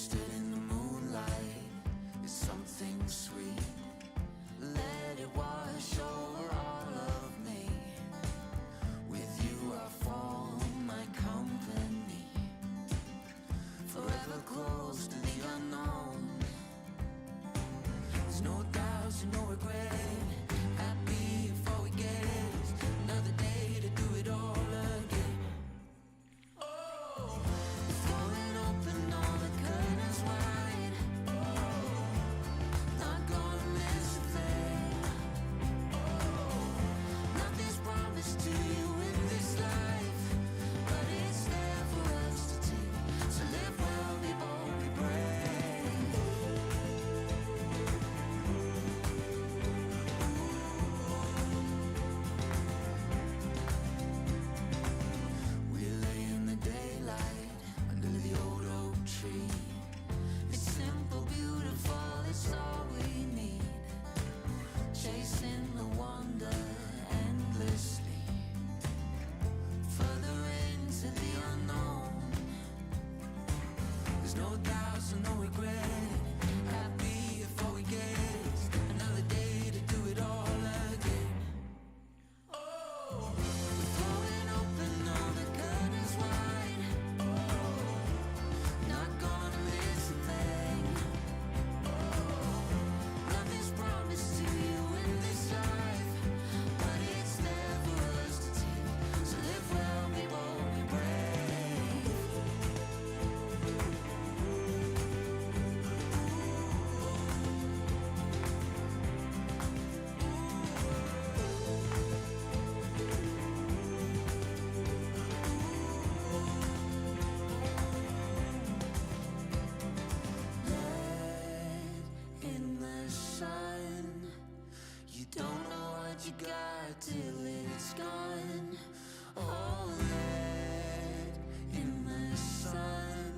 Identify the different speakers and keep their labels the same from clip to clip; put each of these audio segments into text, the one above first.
Speaker 1: Toasted in the moonlight, it's something sweet. Let it wash over all of me. With you I form my company, forever close to the unknown. There's no doubts and no regret. Happy before we get another day to do it all again. Oh, throwing open all the curtains wide. Oh, not gonna miss a thing. Oh, nothing's promised to you in this life, but it's there for us to take. So live well, be bold, be brave. We lay in the daylight under the old oak tree. It's simple, beautiful, it's all we need. Chasing the wonder endlessly, further into the unknown. There's no doubts and no regret. Happy before we get another day to do it all again. Oh, we're throwing open all the curtains wide. Oh, not gonna miss a thing. Oh, nothing's promised to you in this life, but it's there for us to take. So live well, be bold, be brave. Let in the sun. You don't know what you got till it's gone. Oh, let in the sun.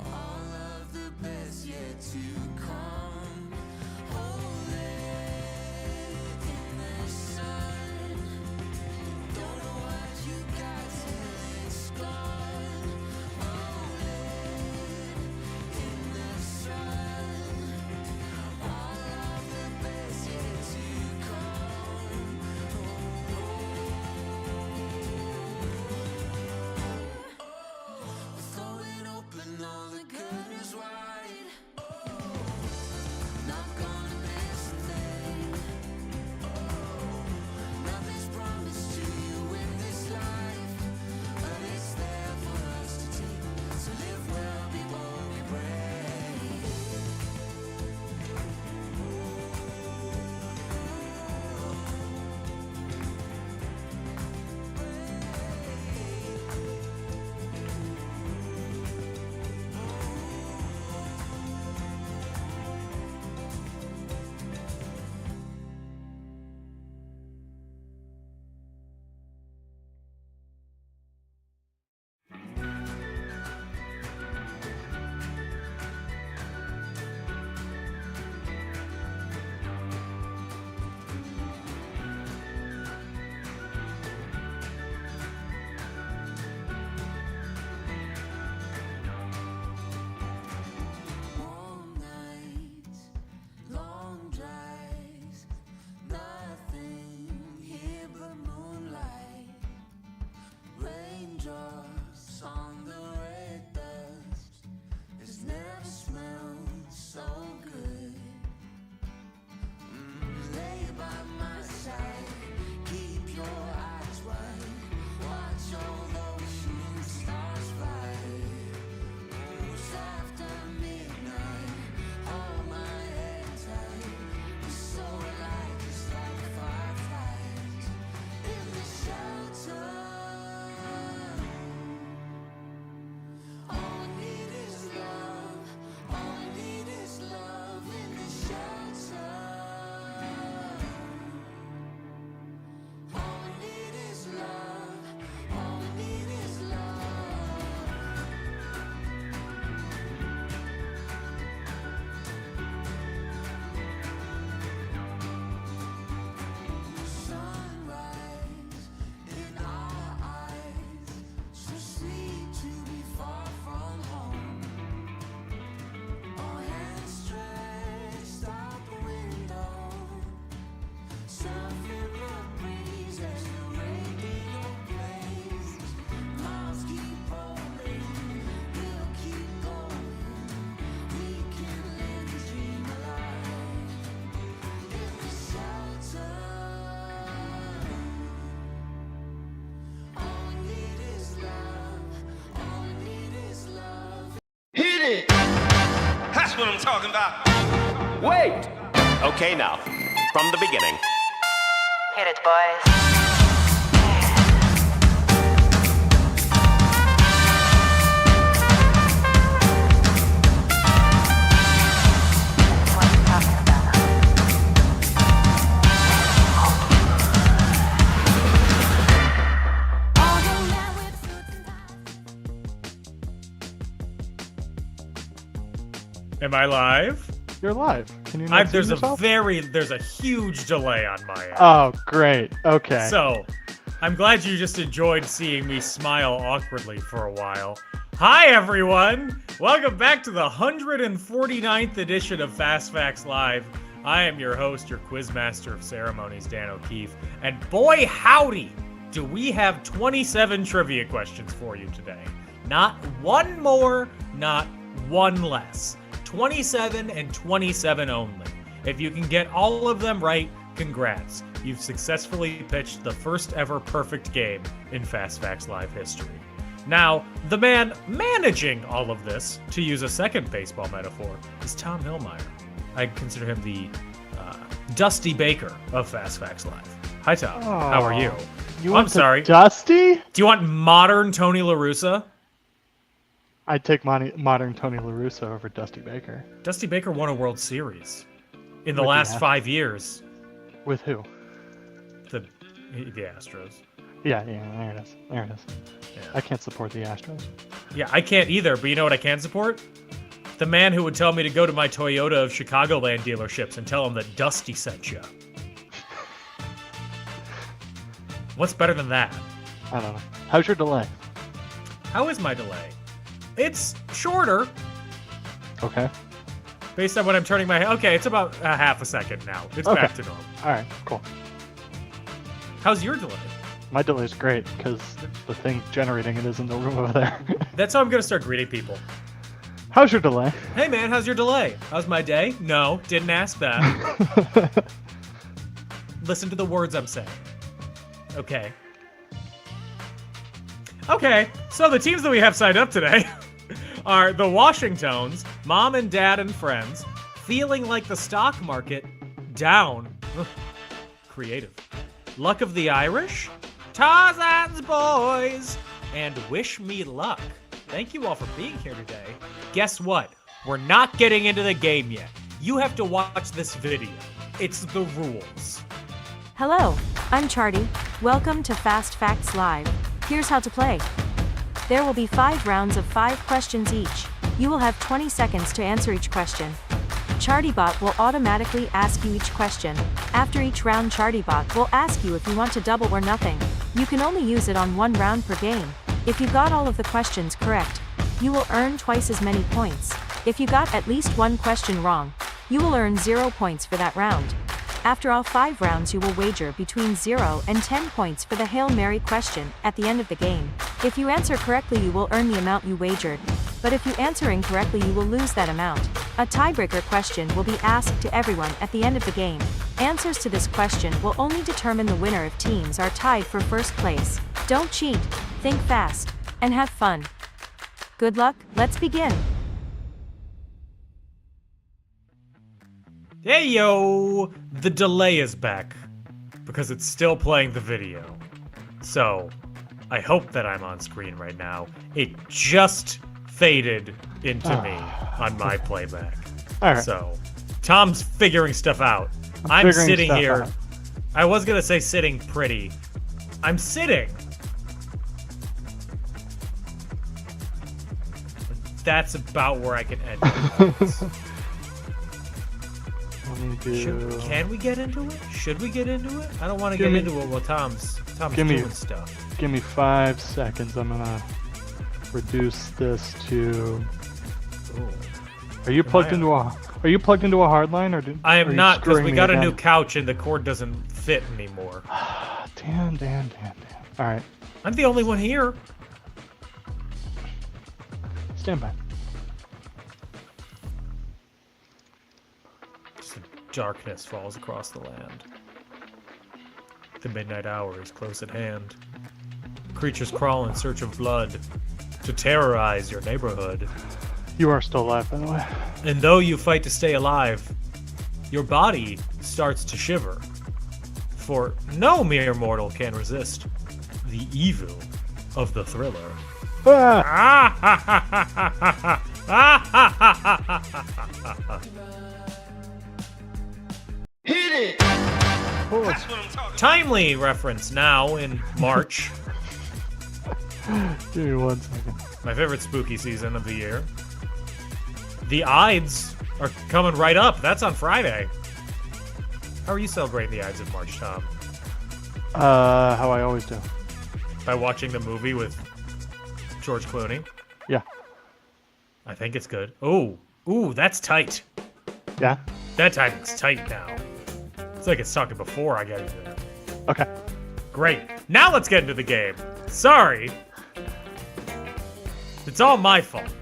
Speaker 1: All of the best yet to come. Oh, let in the sun. Don't know what you got till it's gone. Oh, let in the sun. All of the best yet to come. We're throwing open all the curtains wide. Oh,
Speaker 2: what I'm talking about.
Speaker 3: Wait! Okay, now, from the beginning.
Speaker 4: Hit it, boys.
Speaker 5: Am I live?
Speaker 6: You're live. Can you not see
Speaker 5: There's
Speaker 6: yourself?
Speaker 5: there's a huge delay on my end.
Speaker 6: Oh, great. Okay.
Speaker 5: So, I'm glad you just enjoyed seeing me smile awkwardly for a while. Hi, everyone! Welcome back to the 149th edition of Fast Facts Live. I am your host, your quizmaster of ceremonies, Dan O'Keefe. And boy, howdy, do we have 27 trivia questions for you today. Not one more, not one less. 27 and 27 only. If you can get all of them right, congrats. You've successfully pitched the first ever perfect game in Fast Facts Live history. Now, the man managing all of this, to use a second baseball metaphor, is Tom Hillmeyer. I consider him the Dusty Baker of Fast Facts Live. Hi, Tom. How are you? I'm sorry.
Speaker 6: Dusty?
Speaker 5: Do you want modern Tony La Russa?
Speaker 6: I'd take modern Tony La Russa over Dusty Baker.
Speaker 5: Dusty Baker won a World Series in the
Speaker 6: With the
Speaker 5: last 5 years.
Speaker 6: With who?
Speaker 5: The Astros.
Speaker 6: Yeah, there it is. There it is.
Speaker 5: Yeah.
Speaker 6: I can't support the Astros.
Speaker 5: Yeah, I can't either, but you know what I can support? The man who would tell me to go to my Toyota of Chicagoland dealerships and tell him that Dusty sent you. What's better than that?
Speaker 6: I don't know. How's your delay?
Speaker 5: How is my delay? It's shorter,
Speaker 6: Okay.
Speaker 5: based on when I'm turning my head. Okay, it's about a half a second now. It's
Speaker 6: Okay.
Speaker 5: back to normal.
Speaker 6: All right, cool.
Speaker 5: How's your delay?
Speaker 6: My delay's great because the thing generating it is in the room over there.
Speaker 5: That's how I'm going to start greeting people.
Speaker 6: How's your delay?
Speaker 5: Hey man, how's your delay? How's my day? No, didn't ask that. Listen to the words I'm saying. Okay. Okay, so the teams that we have signed up today are the Washingtons, Mom and Dad and Friends, Feeling Like the Stock Market, Down, ugh, creative, Luck of the Irish, Tarzan's Boys, and Wish Me Luck. Thank you all for being here today. Guess what? We're not getting into the game yet. You have to watch this video. It's the rules.
Speaker 7: Hello, I'm Charty. Welcome to Fast Facts Live. Here's how to play. There will be 5 rounds of 5 questions each. You will have 20 seconds to answer each question. ChartyBot will automatically ask you each question. After each round, ChartyBot will ask you if you want to double or nothing. You can only use it on 1 round per game. If you got all of the questions correct, you will earn twice as many points. If you got at least 1 question wrong, you will earn 0 points for that round. After all 5 rounds, you will wager between 0 and 10 points for the Hail Mary question at the end of the game. If you answer correctly, you will earn the amount you wagered. But if you answer incorrectly, you will lose that amount. A tiebreaker question will be asked to everyone at the end of the game. Answers to this question will only determine the winner if teams are tied for first place. Don't cheat, think fast, and have fun. Good luck, let's begin.
Speaker 5: Hey yo! The delay is back because it's still playing the video. So, I hope that I'm on screen right now. It just faded into me on my playback.
Speaker 6: All right.
Speaker 5: So, Tom's figuring stuff out. I'm
Speaker 6: figuring
Speaker 5: sitting
Speaker 6: stuff
Speaker 5: here.
Speaker 6: out.
Speaker 5: I was gonna say sitting pretty. I'm sitting. That's about where I can end it.
Speaker 6: Let me do...
Speaker 5: Can we get into it? Should we get into it? I don't want to
Speaker 6: Give
Speaker 5: get
Speaker 6: me-
Speaker 5: into it while Tom's
Speaker 6: Give me-
Speaker 5: doing stuff.
Speaker 6: Give me 5 seconds. I'm gonna reduce this to...
Speaker 5: Ooh.
Speaker 6: Are you plugged into a... Are you plugged into a hard line or did?
Speaker 5: I
Speaker 6: are
Speaker 5: am
Speaker 6: you
Speaker 5: not, because
Speaker 6: screwing
Speaker 5: we
Speaker 6: me
Speaker 5: got a
Speaker 6: again?
Speaker 5: new couch and the cord doesn't fit anymore.
Speaker 6: Damn. All right,
Speaker 5: I'm the only one here.
Speaker 6: stand by.
Speaker 5: Just darkness falls across the land. The midnight hour is close at hand. Creatures crawl in search of blood to terrorize your neighborhood.
Speaker 6: You are still alive, by the way.
Speaker 5: And though you fight to stay alive, your body starts to shiver. For no mere mortal can resist the evil of the thriller. Timely reference now in March.
Speaker 6: Give me 1 second.
Speaker 5: My favorite spooky season of the year. The Ides are coming right up. That's on Friday. How are you celebrating the Ides of March, Tom?
Speaker 6: How I always do.
Speaker 5: By watching the movie with George Clooney?
Speaker 6: Yeah.
Speaker 5: I think it's good. Ooh, that's tight.
Speaker 6: Yeah?
Speaker 5: That timing's tight now. It's like it's talking before I get into it.
Speaker 6: Okay.
Speaker 5: Great. Now let's get into the game. Sorry. It's all my fault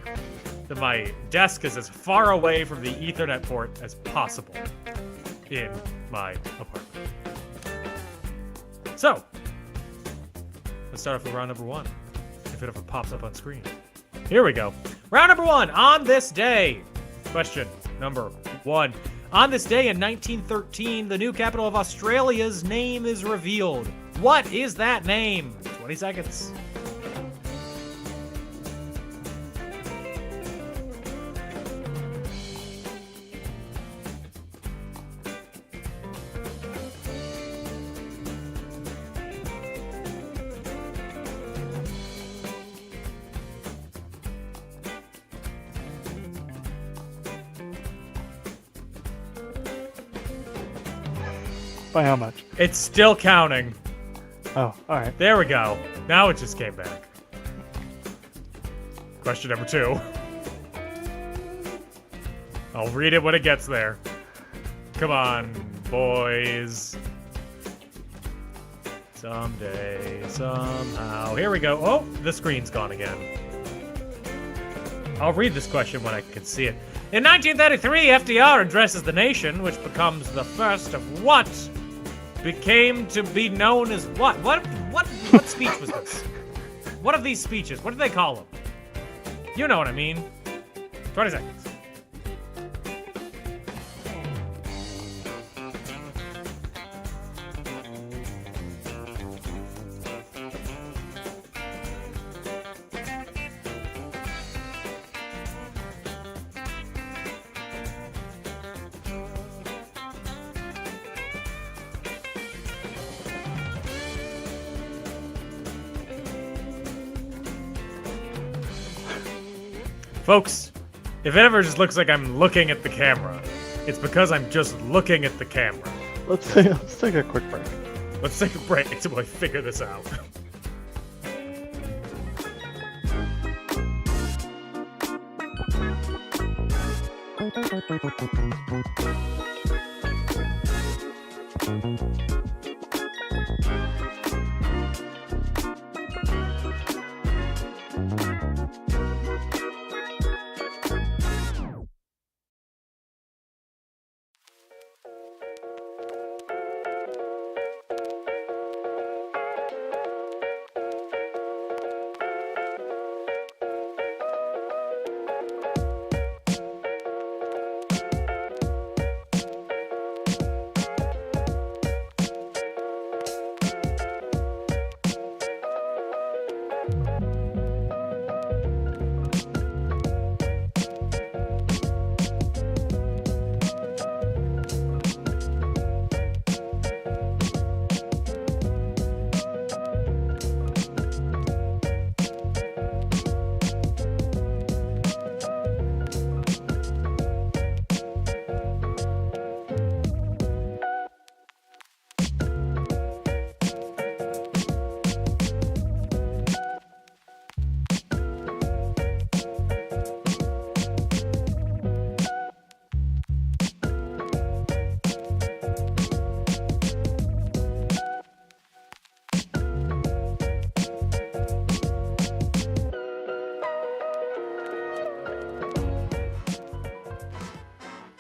Speaker 5: that my desk is as far away from the Ethernet port as possible in my apartment. So, let's start off with round number 1, if it ever pops up on screen. Here we go. Round number 1, on this day. Question number 1. On this day in 1913, the new capital of Australia's name is revealed. What is that name? 20 seconds.
Speaker 6: By how much?
Speaker 5: It's still counting.
Speaker 6: Oh, alright.
Speaker 5: There we go. Now it just came back. Question number 2. I'll read it when it gets there. Come on, boys. Someday, somehow. Here we go. Oh, the screen's gone again. I'll read this question when I can see it. In 1933, FDR addresses the nation, which becomes the first of what became to be known as what? What speech was this? What of these speeches? What do they call them? You know what I mean. 20 seconds. Folks, if it ever just looks like I'm looking at the camera, it's because I'm just looking at the camera.
Speaker 6: Let's take a quick break.
Speaker 5: Let's take a break until I figure this out.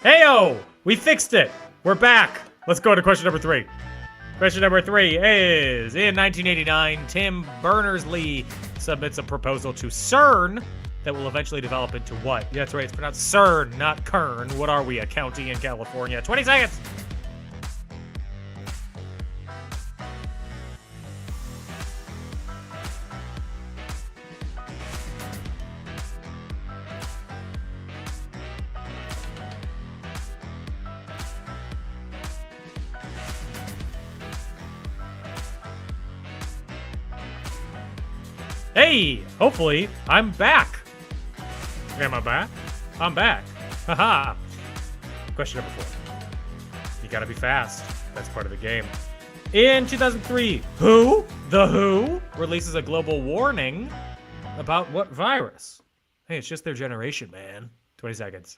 Speaker 5: Heyo! We fixed it! We're back! Let's go to question number 3. Question number 3 is, in 1989, Tim Berners-Lee submits a proposal to CERN, that will eventually develop into what? Yeah, that's right. It's pronounced CERN, not Kern. What are we, a county in California? 20 seconds! Hey, hopefully I'm back. Am I back? I'm back. Haha. Question number 4. You gotta be fast. That's part of the game. In 2003, The Who releases a global warning about what virus? Hey, it's just their generation, man. 20 seconds.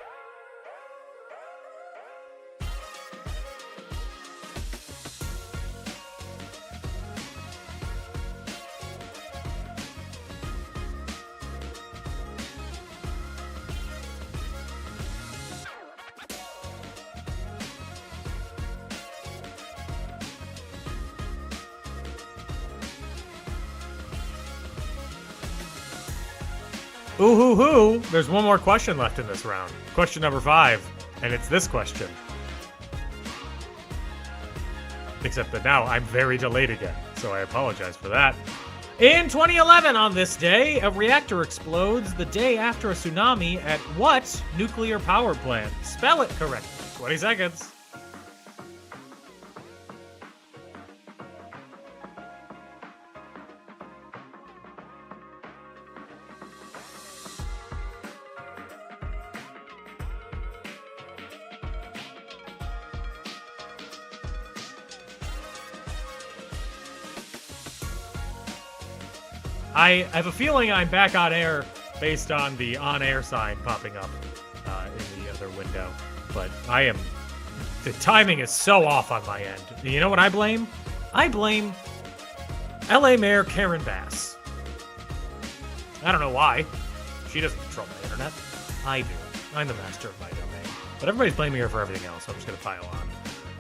Speaker 5: Ooh, hoo, hoo. There's one more question left in this round. Question number 5, and it's this question. Except that now I'm very delayed again, so I apologize for that. In 2011, on this day, a reactor explodes the day after a tsunami at what nuclear power plant? Spell it correctly. 20 seconds. I have a feeling I'm back on air based on the on-air sign popping up in the other window. But the timing is so off on my end. You know what I blame? I blame LA Mayor Karen Bass. I don't know why. She doesn't control my internet. I do. I'm the master of my domain. But everybody's blaming her for everything else, so I'm just going to pile on.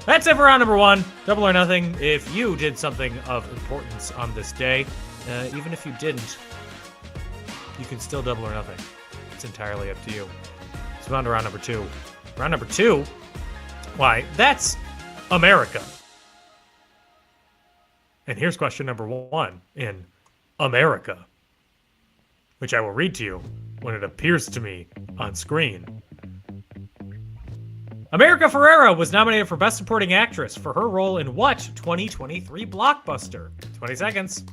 Speaker 5: That's it for round number 1. Double or nothing. If you did something of importance on this day, even if you didn't, you can still double or nothing. It's entirely up to you. Let's move on to round number 2. Round number 2? Why, that's America. And here's question number 1 in America, which I will read to you when it appears to me on screen. America Ferrera was nominated for Best Supporting Actress for her role in what 2023 blockbuster? 20 seconds.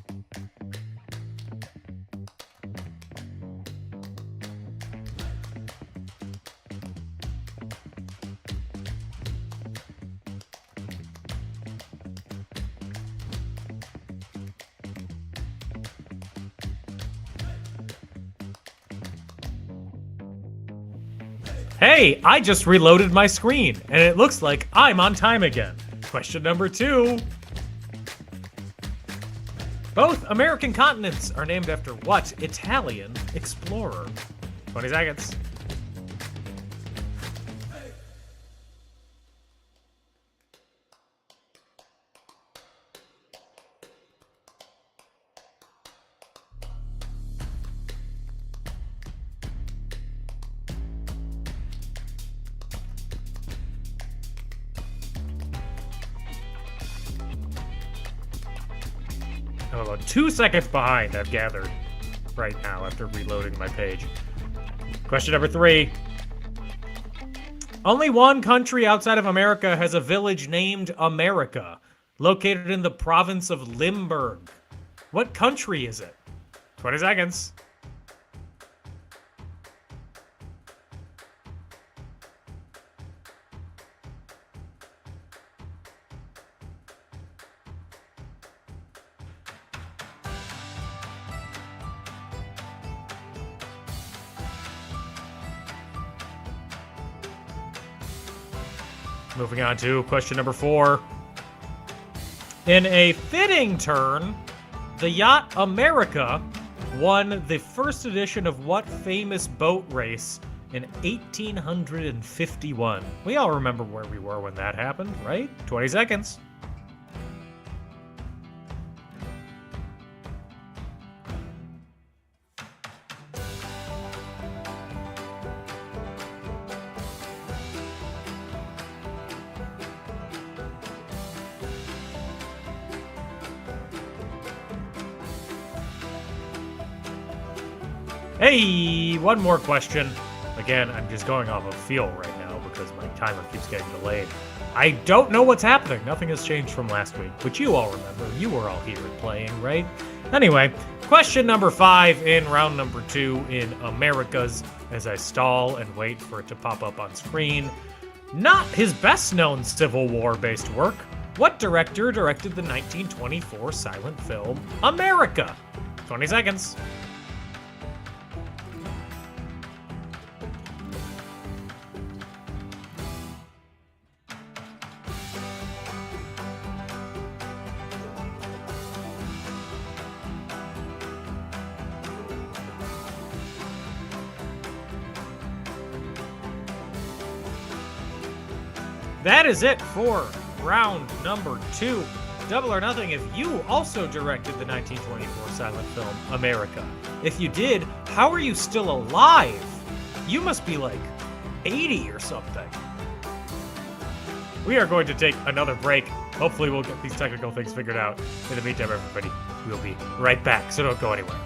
Speaker 5: Hey, I just reloaded my screen, and it looks like I'm on time again. Question number 2. Both American continents are named after what Italian explorer? 20 seconds. I'm about 2 seconds behind, I've gathered, right now after reloading my page. Question number 3. Only one country outside of America has a village named America, located in the province of Limburg. What country is it? 20 seconds. Moving on to question number 4. In a fitting turn, the yacht America won the first edition of what famous boat race in 1851? We all remember where we were when that happened, right? 20 seconds. Hey, one more question. Again, I'm just going off of feel right now because my timer keeps getting delayed. I don't know what's happening. Nothing has changed from last week, but you all remember. You were all here playing, right? Anyway, question number 5 in round number 2 in Americas as I stall and wait for it to pop up on screen. Not his best-known Civil War-based work. What director directed the 1924 silent film America? 20 seconds. That is it for round number 2. Double or nothing if you also directed the 1924 silent film America. If you did, how are you still alive? You must be like 80 or something. We are going to take another break. Hopefully we'll get these technical things figured out. In the meantime, everybody, we'll be right back, so don't go anywhere.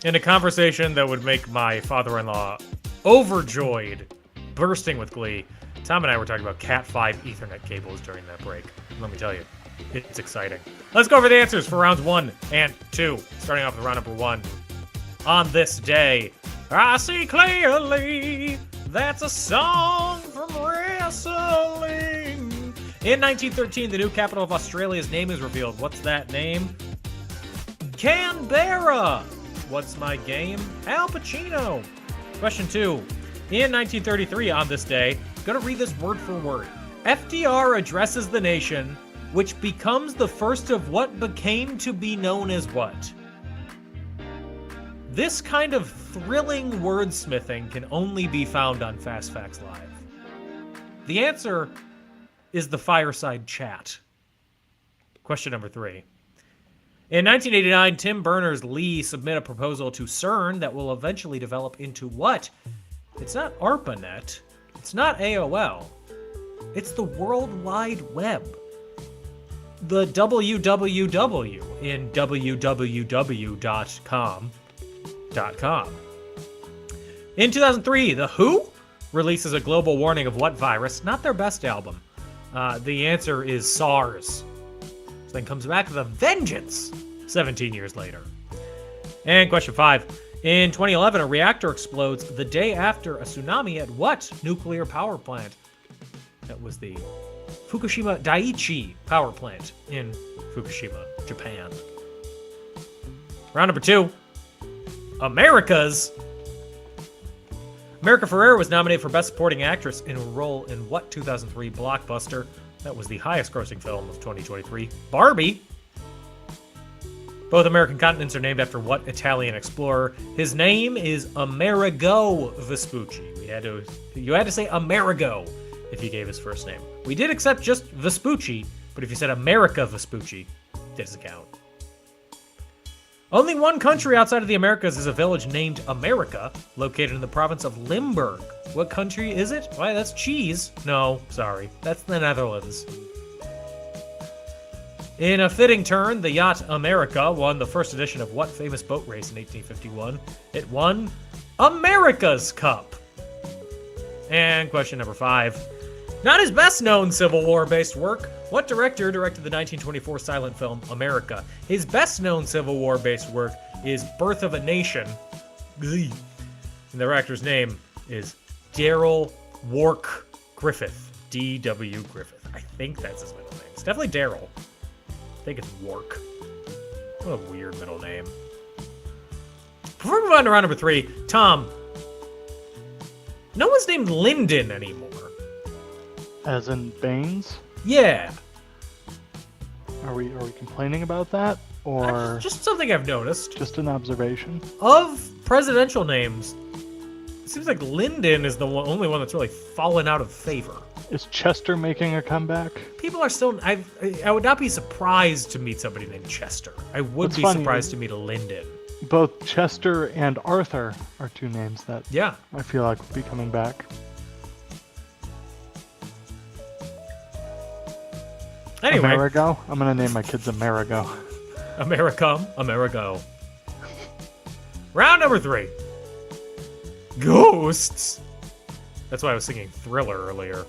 Speaker 5: in a conversation that would make my father-in-law overjoyed, bursting with glee. Tom and I were talking about Cat 5 Ethernet cables during that break. Let me tell you, it's exciting. Let's go over the answers for rounds 1 and 2. Starting off with round number 1. On this day, I see clearly that's a song from wrestling. In 1913, the new capital of Australia's name is revealed. What's that name? Canberra. What's my game? Al Pacino. Question 2. In 1933, on this day, I'm going to read this word for word. FDR addresses the nation, which becomes the first of what became to be known as what? This kind of thrilling wordsmithing can only be found on Fast Facts Live. The answer is the fireside chat. Question number 3. In 1989, Tim Berners-Lee submit a proposal to CERN that will eventually develop into what? It's not ARPANET. It's not AOL. It's the World Wide Web. The www in www.com. In 2003, The Who releases a global warning of what virus? Not their best album. The answer is SARS. Then comes back with a vengeance 17 years later. And question 5. In 2011, a reactor explodes the day after a tsunami at what nuclear power plant? That was the Fukushima Daiichi power plant in Fukushima, Japan. Round number 2. America Ferrera was nominated for Best Supporting Actress in a role in what 2003 blockbuster? That was the highest grossing film of 2023. Barbie. Both American continents are named after what Italian explorer? His name is Amerigo Vespucci. You had to say Amerigo if you gave his first name. We did accept just Vespucci, but if you said America Vespucci, it doesn't count. Only one country outside of the Americas is a village named America, located in the province of Limburg. What country is it? Why, that's cheese. No, sorry. That's the Netherlands. In a fitting turn, the yacht America won the first edition of what famous boat race in 1851? It won America's Cup. And question number 5. Not his best-known Civil War-based work. What director directed the 1924 silent film America? His best-known Civil War-based work is Birth of a Nation. And the director's name is Daryl Wark Griffith. D.W. Griffith. I think that's his middle name. It's definitely Daryl. I think it's Wark. What a weird middle name. Before we move on to round number 3, Tom. No one's named Lyndon anymore.
Speaker 6: As in Baines?
Speaker 5: Yeah.
Speaker 6: Are we complaining about that? Or
Speaker 5: Just something I've noticed.
Speaker 6: just an observation?
Speaker 5: Of presidential names, it seems like Lyndon is the only one that's really fallen out of favor.
Speaker 6: Is Chester making a comeback?
Speaker 5: People are still... I would not be surprised to meet somebody named Chester. I would
Speaker 6: What's
Speaker 5: be
Speaker 6: funny
Speaker 5: surprised
Speaker 6: is-
Speaker 5: to meet a Lyndon.
Speaker 6: Both Chester and Arthur are two names that
Speaker 5: Yeah.
Speaker 6: I feel like will be coming back.
Speaker 5: Anyway,
Speaker 6: Amerigo? I'm gonna name my kids Amerigo.
Speaker 5: Amerigo. Round number 3. Ghosts. That's why I was singing Thriller earlier.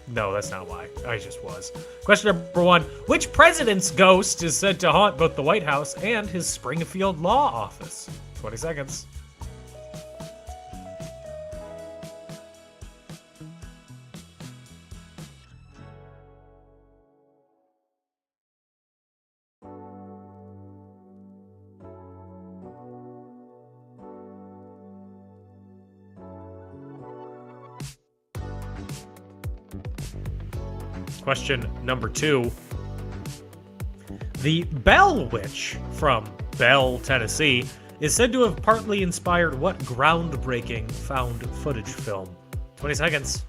Speaker 5: No, that's not why. I just was. Question number 1. Which president's ghost is said to haunt both the White House and his Springfield law office? 20 seconds. Question number 2. The Bell Witch from Bell, Tennessee, is said to have partly inspired what groundbreaking found footage film? 20 seconds.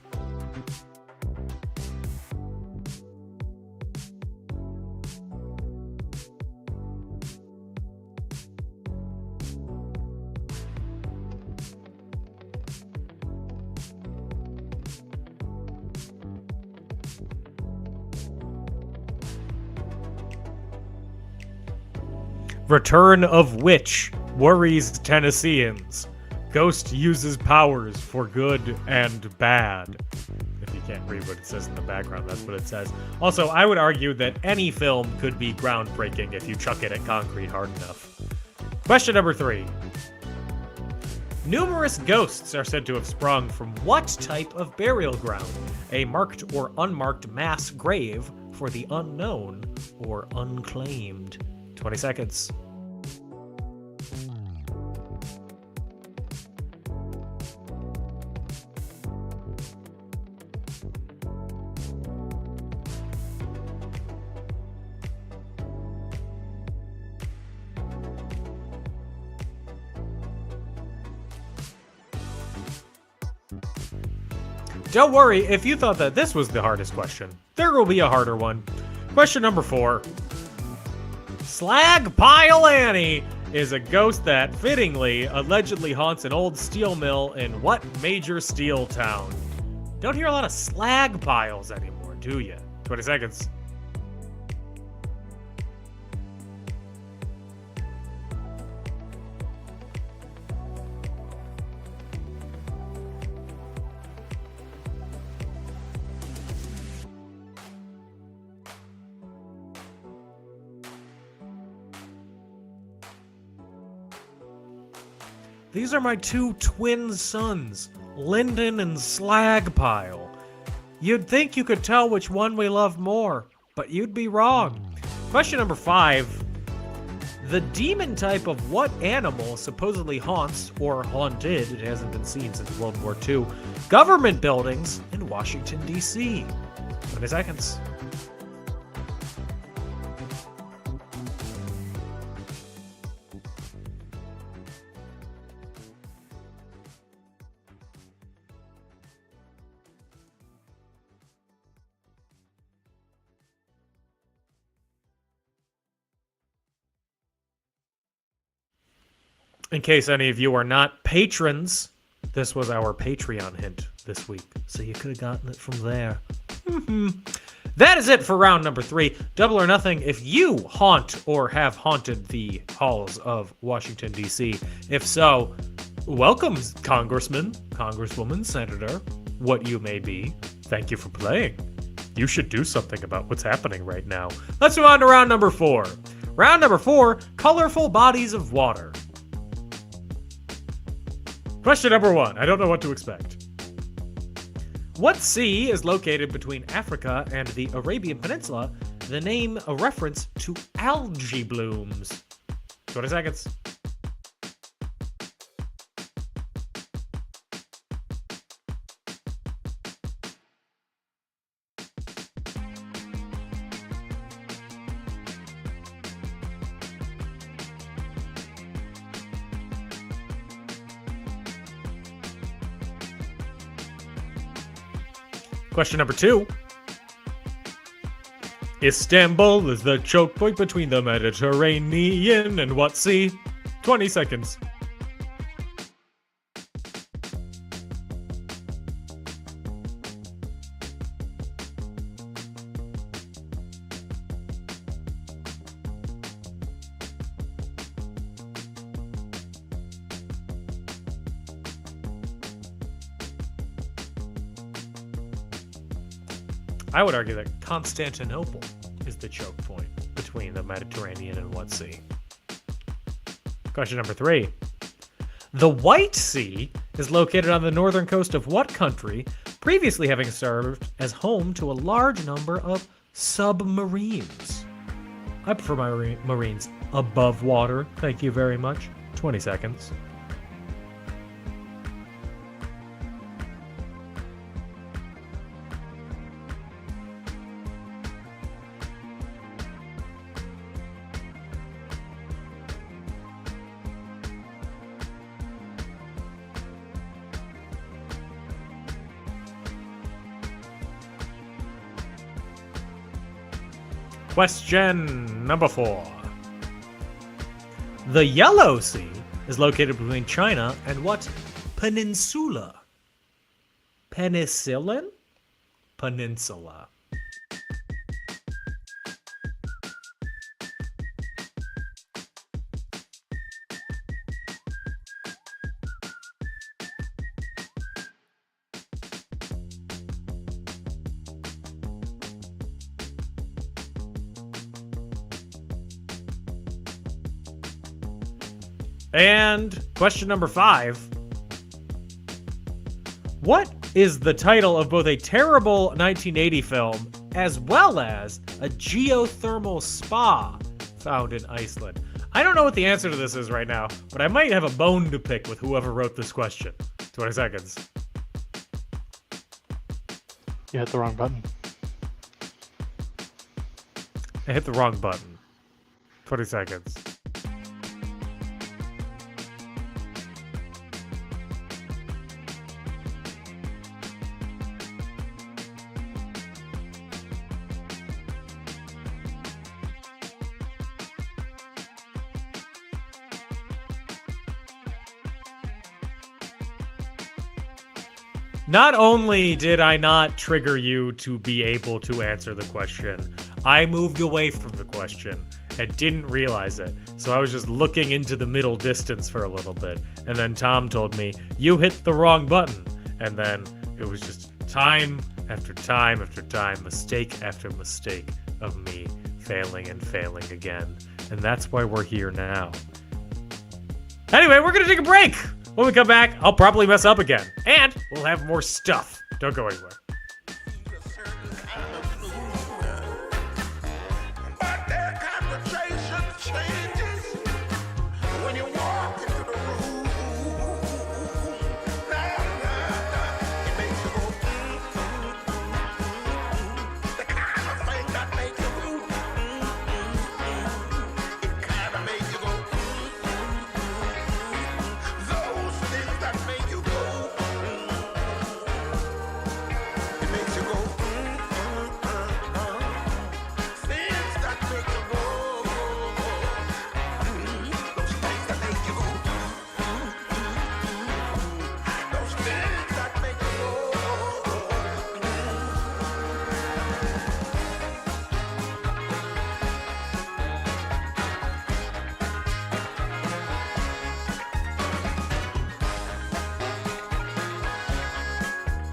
Speaker 5: Return of which worries Tennesseans. Ghost uses powers for good and bad. If you can't read what it says in the background, that's what it says. Also, I would argue that any film could be groundbreaking if you chuck it at concrete hard enough. Question number 3. Numerous ghosts are said to have sprung from what type of burial ground? A marked or unmarked mass grave for the unknown or unclaimed. 20 seconds. Don't worry if you thought that this was the hardest question. There will be a harder one. Question number 4. Slag Pile Annie is a ghost that, fittingly, allegedly haunts an old steel mill in what major steel town? Don't hear a lot of slag piles anymore, do you? 20 seconds. These are my 2 twin sons, Lyndon and Slagpile. You'd think you could tell which one we love more, but you'd be wrong. Question number 5. The demon type of what animal supposedly haunts, or haunted, it hasn't been seen since World War II, government buildings in Washington, D.C.? 20 seconds. In case any of you are not patrons, this was our Patreon hint this week, so you could have gotten it from there. That is it for round number 3. Double or nothing if you haunt or have haunted the halls of Washington, D.C. If so, welcome, Congressman, Congresswoman, Senator, what you may be. Thank you for playing. You should do something about what's happening right now. Let's move on to round number 4. Round number 4, colorful bodies of water. Question number 1. I don't know what to expect. What sea is located between Africa and the Arabian Peninsula? The name a reference to algae blooms. 20 seconds. Question number 2. Istanbul is the choke point between the Mediterranean and what sea? 20 seconds. I would argue that Constantinople is the choke point between the Mediterranean and what sea? Question number 3. The White Sea is located on the northern coast of what country, previously having served as home to a large number of submarines? I prefer my marines above water. Thank you very much. 20 seconds. Question number 4. The Yellow Sea is located between China and what peninsula? Penicillin? Peninsula. And question number 5. What is the title of both a terrible 1980 film as well as a geothermal spa found in Iceland? I don't know what the answer to this is right now, but I might have a bone to pick with whoever wrote this question. 20 seconds.
Speaker 6: You hit the wrong button.
Speaker 5: I hit the wrong button. 20 seconds. Not only did I not trigger you to be able to answer the question, I moved away from the question and didn't realize it. So I was just looking into the middle distance for a little bit. And then Tom told me, you hit the wrong button. And then it was just time after time after time, mistake after mistake of me failing and failing again. And that's why we're here now. Anyway, we're going to take a break. When we come back, I'll probably mess up again. And we'll have more stuff. Don't go anywhere.
Speaker 2: But their conversation changes when you walk into the room. It makes you go, the kind of thing that makes you go, it kind of makes you go, those things that make you go, it makes you go, things that make you go, those things that make you go, those things that make you go.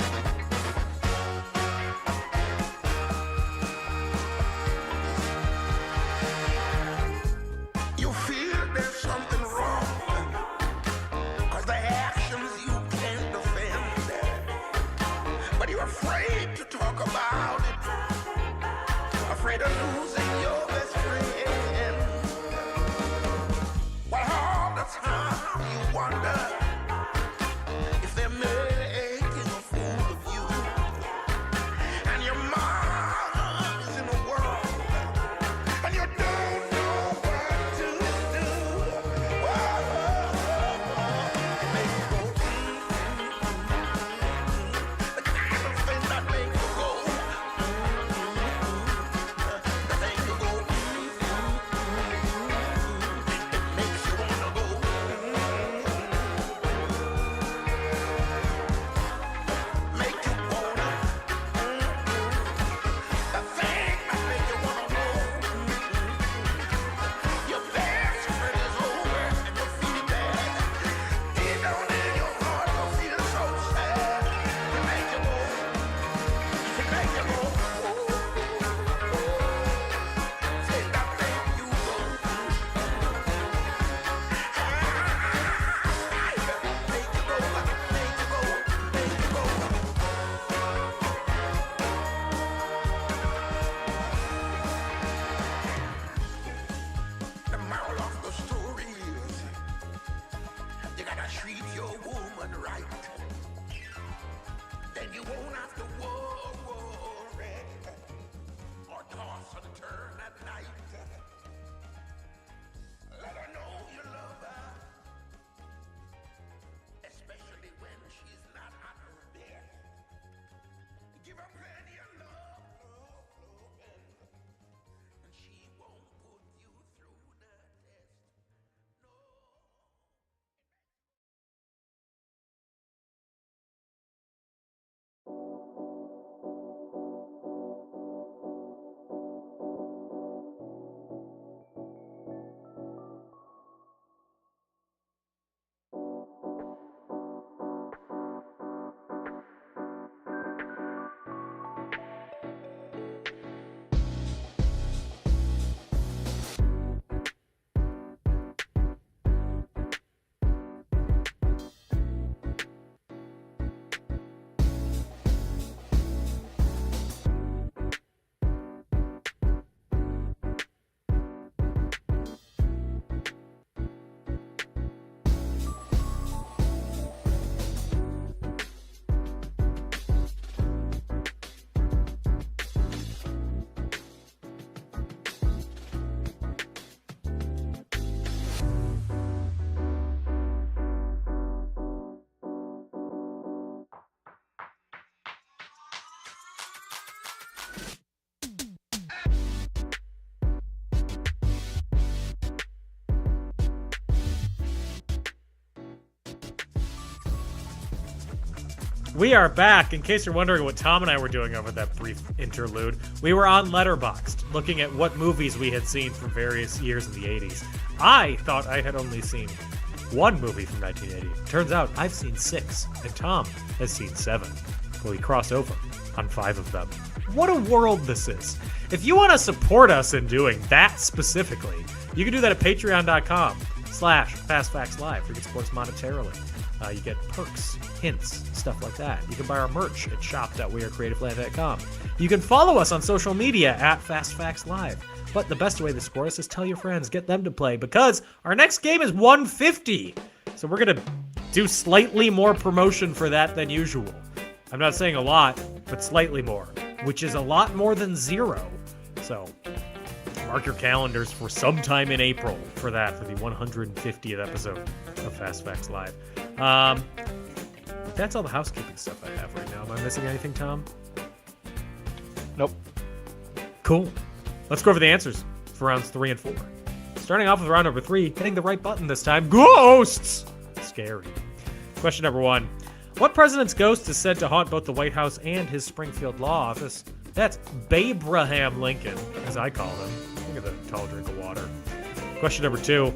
Speaker 2: You feel there's something wrong, 'cause the actions you can't defend, but you're afraid to talk about it, afraid of losing your best friend. Well, all the time you wonder if they're making a fool of you, and your mind is in a whirl, and you don't know what to do. It makes you go, the kind of thing that makes you go, the thing
Speaker 5: We are back. In case you're wondering what Tom and I were doing over that brief interlude, we were on Letterboxd, looking at what movies we had seen from various years in the 80s. I thought I had only seen one movie from 1980. Turns out I've seen 6, and Tom has seen 7. We cross over on 5 of them. What a world this is. If you want to support us in doing that specifically, you can do that at patreon.com/FastFactsLive, where you can support us monetarily. You get perks, hints, stuff like that. You can buy our merch at shop.wearecreativeland.com. You can follow us on social media at FastFactsLive. But the best way to support us is tell your friends, get them to play, because our next game is 150. So we're going to do slightly more promotion for that than usual. I'm not saying a lot, but slightly more, which is a lot more than 0. So mark your calendars for sometime in April for that, for the 150th episode of Fast Facts Live. That's all the housekeeping stuff I have right now. Am I missing anything, Tom?
Speaker 6: Nope.
Speaker 5: Cool. Let's go over the answers for rounds 3 and 4. Starting off with round number 3, hitting the right button this time. Ghosts! Scary. Question number 1. What president's ghost is said to haunt both the White House and his Springfield law office? That's Babraham Lincoln, as I call him. Look at the tall drink of water. Question number 2.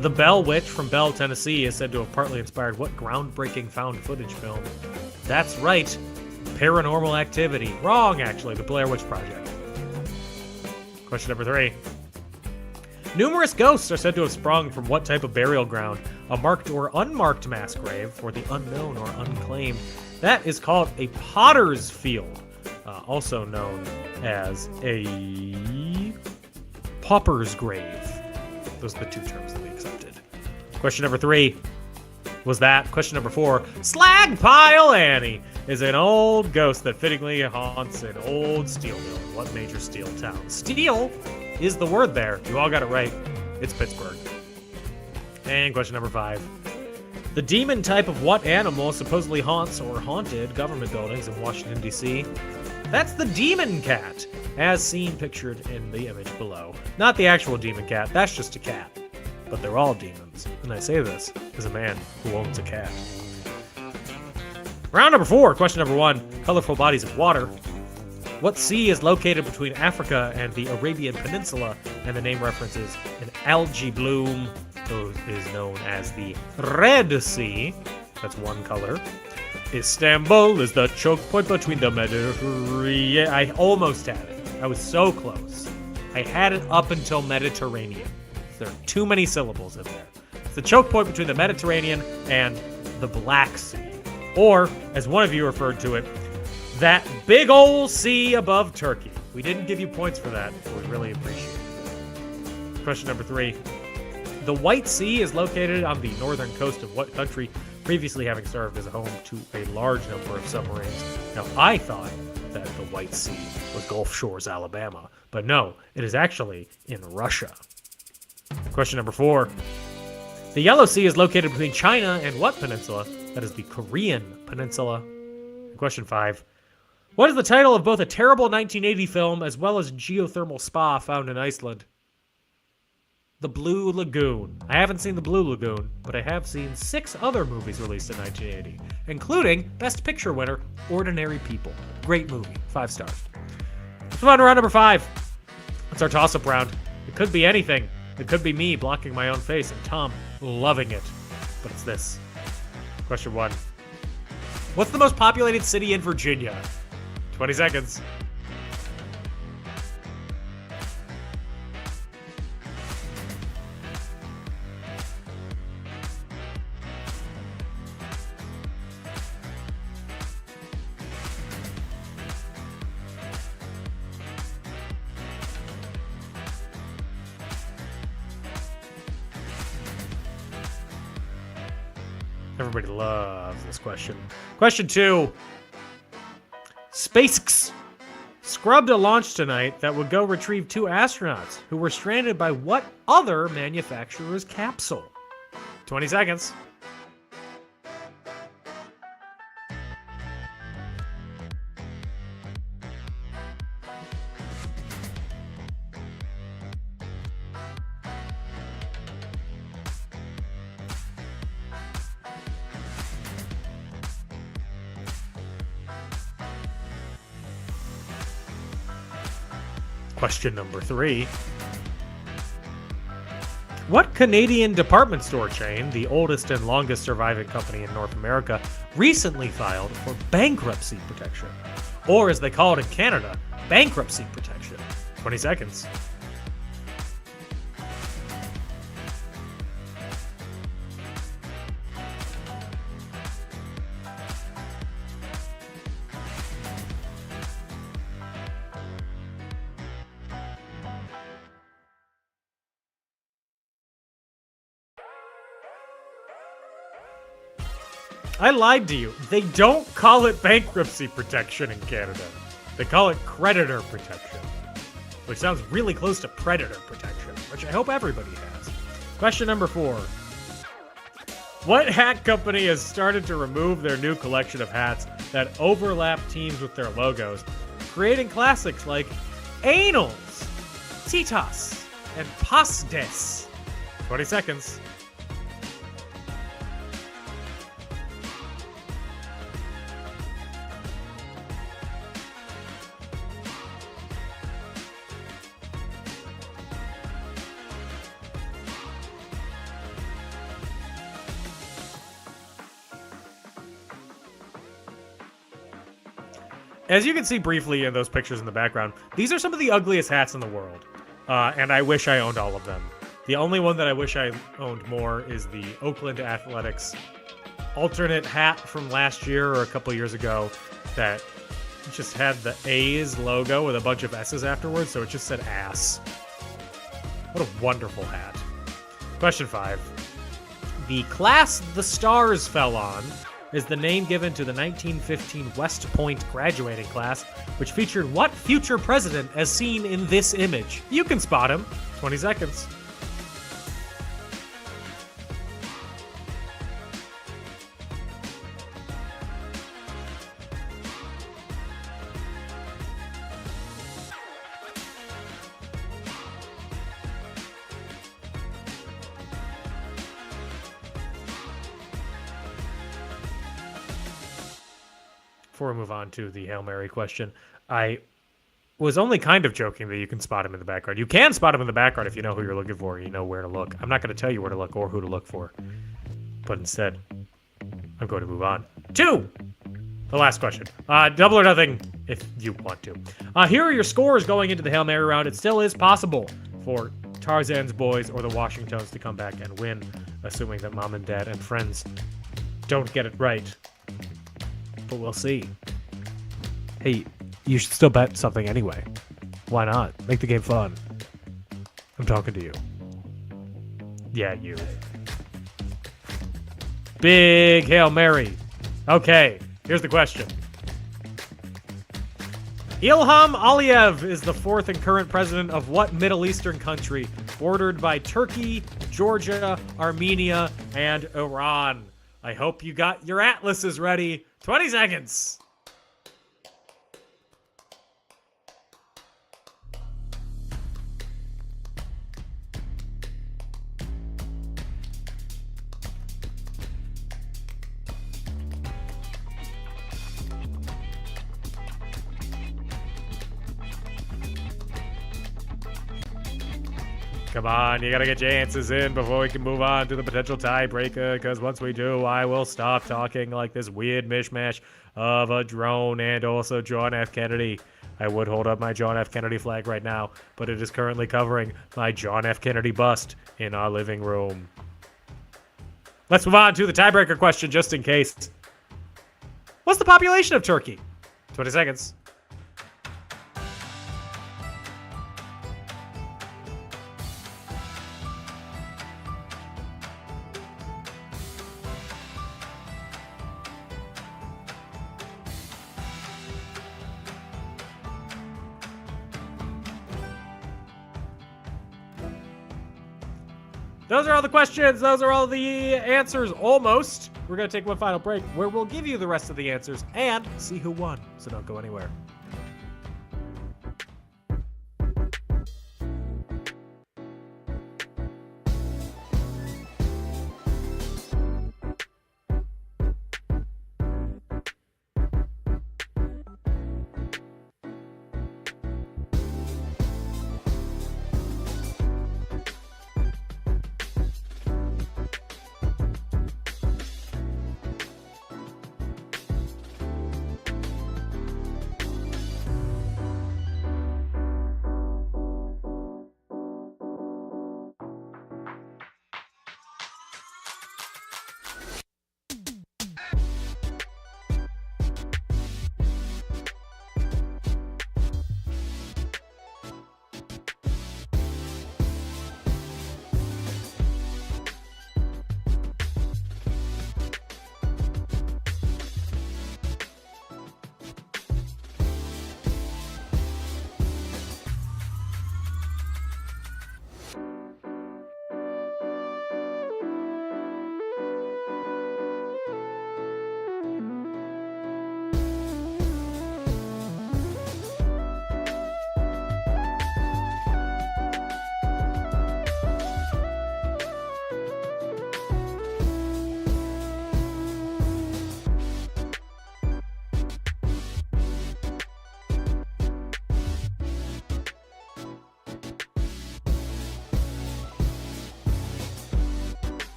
Speaker 5: The Bell Witch from Bell, Tennessee is said to have partly inspired what groundbreaking found footage film? That's right, Paranormal Activity. Wrong, actually, the Blair Witch Project. Question number 3. Numerous ghosts are said to have sprung from what type of burial ground? A marked or unmarked mass grave for the unknown or unclaimed. That is called a potter's field, also known as a pauper's grave. Those are the 2 terms that we accepted. Question number 3 was that. Question number 4. Slag Pile Annie is an old ghost that fittingly haunts an old steel mill. What major steel town? Steel is the word there. You all got it right. It's Pittsburgh. And question number 5. The demon type of what animal supposedly haunts or haunted government buildings in Washington, D.C.? That's the demon cat, as seen pictured in the image below. Not the actual demon cat, that's just a cat. But they're all demons, and I say this as a man who owns a cat. Round number 4, question number 1, colorful bodies of water. What sea is located between Africa and the Arabian Peninsula, and the name references an algae bloom, which is known as the Red Sea. That's one color. Istanbul is the choke point between the Mediterranean. I almost had it. I was so close. I had it up until Mediterranean. There are too many syllables in there. It's the choke point between the Mediterranean and the Black Sea. Or, as one of you referred to it, that big old sea above Turkey. We didn't give you points for that, but we really appreciate it. Question number 3. The White Sea is located on the northern coast of what country, previously having served as a home to a large number of submarines? Now, I thought that the White Sea was Gulf Shores, Alabama, but no, it is actually in Russia. Question number 4. The Yellow Sea is located between China and what peninsula? That is the Korean Peninsula. And question 5. What is the title of both a terrible 1980 film as well as a geothermal spa found in Iceland? The Blue Lagoon. I haven't seen The Blue Lagoon, but I have seen 6 other movies released in 1980, including Best Picture winner, Ordinary People. Great movie, 5 stars. Let's move on to round number 5. It's our toss-up round. It could be anything. It could be me blocking my own face and Tom loving it. But it's this. Question 1. What's the most populated city in Virginia? 20 seconds. Everybody loves this question. Question 2. SpaceX scrubbed a launch tonight that would go retrieve 2 astronauts who were stranded by what other manufacturer's capsule? 20 seconds. Question number 3. What Canadian department store chain, the oldest and longest surviving company in North America, recently filed for bankruptcy protection? Or, as they call it in Canada, bankruptcy protection. 20 seconds. I lied to you. They don't call it bankruptcy protection in Canada. They call it creditor protection, which sounds really close to predator protection, which I hope everybody has. Question number 4. What hat company has started to remove their new collection of hats that overlap teams with their logos, creating classics like Anals, Titas, and Pasdes? 20 seconds. As you can see briefly in those pictures in the background, these are some of the ugliest hats in the world, and I wish I owned all of them. The only one that I wish I owned more is the Oakland Athletics alternate hat from last year or a couple years ago that just had the A's logo with a bunch of S's afterwards, so it just said ass. What a wonderful hat. Question 5. The class the stars fell on is the name given to the 1915 West Point graduating class, which featured what future president as seen in this image? You can spot him. 20 seconds. Before we move on to the Hail Mary question, I was only kind of joking that you can spot him in the background. You can spot him in the background if you know who you're looking for, you know where to look. I'm not going to tell you where to look or who to look for, but instead, I'm going to move on to the last question. Double or nothing if you want to. Here are your scores going into the Hail Mary round. It still is possible for Tarzan's boys or the Washingtons to come back and win, assuming that mom and dad and friends don't get it right. But we'll see. Hey, you should still bet something anyway. Why not? Make the game fun. I'm talking to you. Yeah, you. Big Hail Mary. Okay, here's the question. Ilham Aliyev is the 4th and current president of what Middle Eastern country bordered by Turkey, Georgia, Armenia, and Iran? I hope you got your atlases ready. 20 seconds. Come on, you gotta get your answers in before we can move on to the potential tiebreaker, because once we do, I will stop talking like this weird mishmash of a drone and also John F. Kennedy. I would hold up my John F. Kennedy flag right now, but it is currently covering my John F. Kennedy bust in our living room. Let's move on to the tiebreaker question, just in case. What's the population of Turkey? 20 seconds. Those are all the questions. Those are all the answers, almost. We're going to take one final break where we'll give you the rest of the answers and see who won. So don't go anywhere.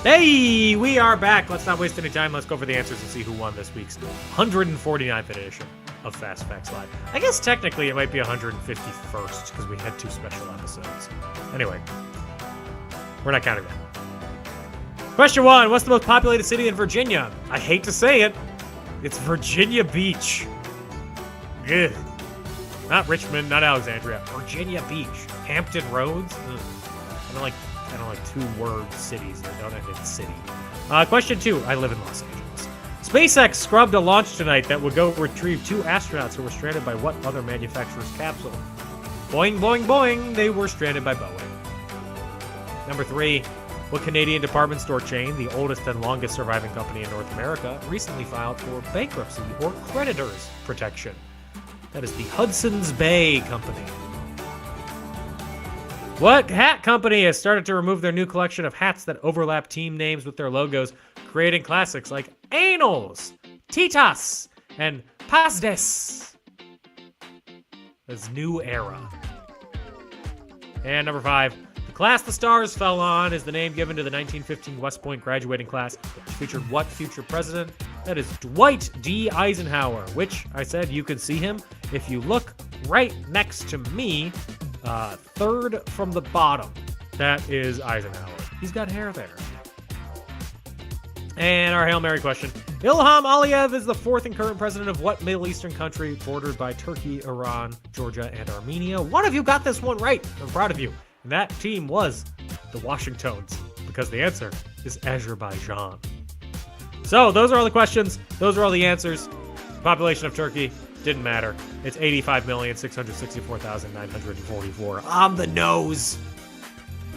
Speaker 5: Hey, we are back. Let's not waste any time. Let's go for the answers and see who won this week's 149th edition of Fast Facts Live. I guess technically it might be 151st because we had 2 special episodes. Anyway, we're not counting that. Question 1. What's the most populated city in Virginia? I hate to say it. It's Virginia Beach. Ugh. Not Richmond, not Alexandria. Virginia Beach. Hampton Roads? Ugh. I don't like 2-word cities that don't end in city. Question 2. I live in Los Angeles. SpaceX scrubbed a launch tonight that would go retrieve 2 astronauts who were stranded by what other manufacturer's capsule? Boing, boing, boing. They were stranded by Boeing. Number 3. What Canadian department store chain, the oldest and longest surviving company in North America, recently filed for bankruptcy or creditors protection? That is the Hudson's Bay Company. What hat company has started to remove their new collection of hats that overlap team names with their logos, creating classics like Anals, Titas, and Pazdes? That's New Era. And number 5. The class the stars fell on is the name given to the 1915 West Point graduating class, which featured what future president? That is Dwight D. Eisenhower, which I said you could see him if you look right next to me, third from the bottom. That is Eisenhower. He's got hair there. And our Hail Mary question. Ilham Aliyev is the 4th and current president of what Middle Eastern country bordered by Turkey, Iran, Georgia, and Armenia? One of you got this one right. I'm proud of you. And that team was the Washingtons, because the answer is Azerbaijan. So those are all the questions. Those are all the answers. The population of Turkey didn't matter. It's 85,664,944 on the nose,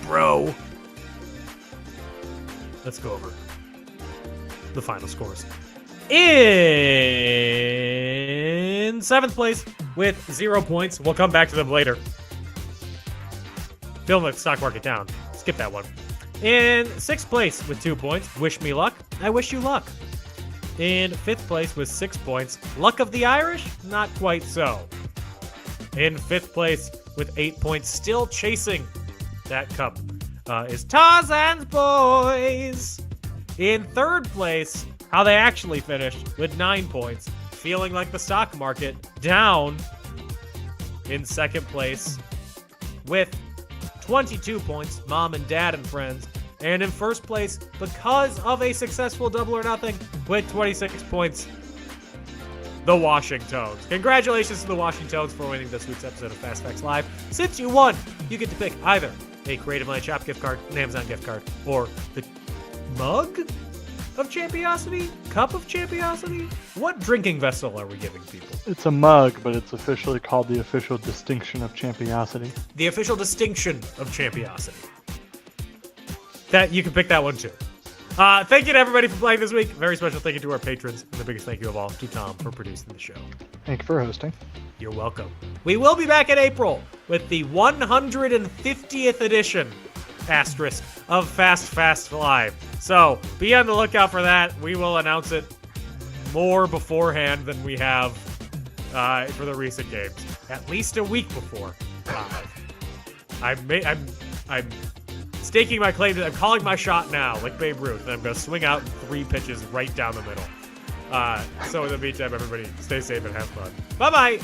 Speaker 5: bro. Let's go over the final scores. In 7th place with 0 points. We'll come back to them later. Feeling like the stock market down. Skip that one. In 6th place with 2 points, wish me luck. I wish you luck. In 5th place with 6 points, luck of the Irish? Not quite so. In 5th place with 8 points, still chasing that cup, is Tarzan's Boys. In 3rd place, how they actually finished with 9 points, feeling like the stock market down. In 2nd place with 22 points, Mom and Dad and Friends. And in 1st place, because of a successful Double or Nothing, with 26 points, the Washingtons. Congratulations to the Washingtons for winning this week's episode of Fast Facts Live. Since you won, you get to pick either a Creative Land Shop gift card, an Amazon gift card, or the mug of Champiosity? Cup of Champiosity? What drinking vessel are we giving people?
Speaker 6: It's a mug, but it's officially called the official distinction of Champiosity.
Speaker 5: The official distinction of Champiosity. That you can pick that one too. Thank you to everybody for playing this week. Very special thank you to our patrons, and the biggest thank you of all to Tom for producing the show.
Speaker 6: Thank you for hosting.
Speaker 5: You're welcome. We will be back in April with the 150th edition, asterisk, of Fast Live. So be on the lookout for that. We will announce it more beforehand than we have for the recent games. At least a week before live. I'm staking my claim to, I'm calling my shot now, like Babe Ruth, and I'm going to swing out 3 pitches right down the middle. So in the meantime, everybody, stay safe and have fun. Bye-bye!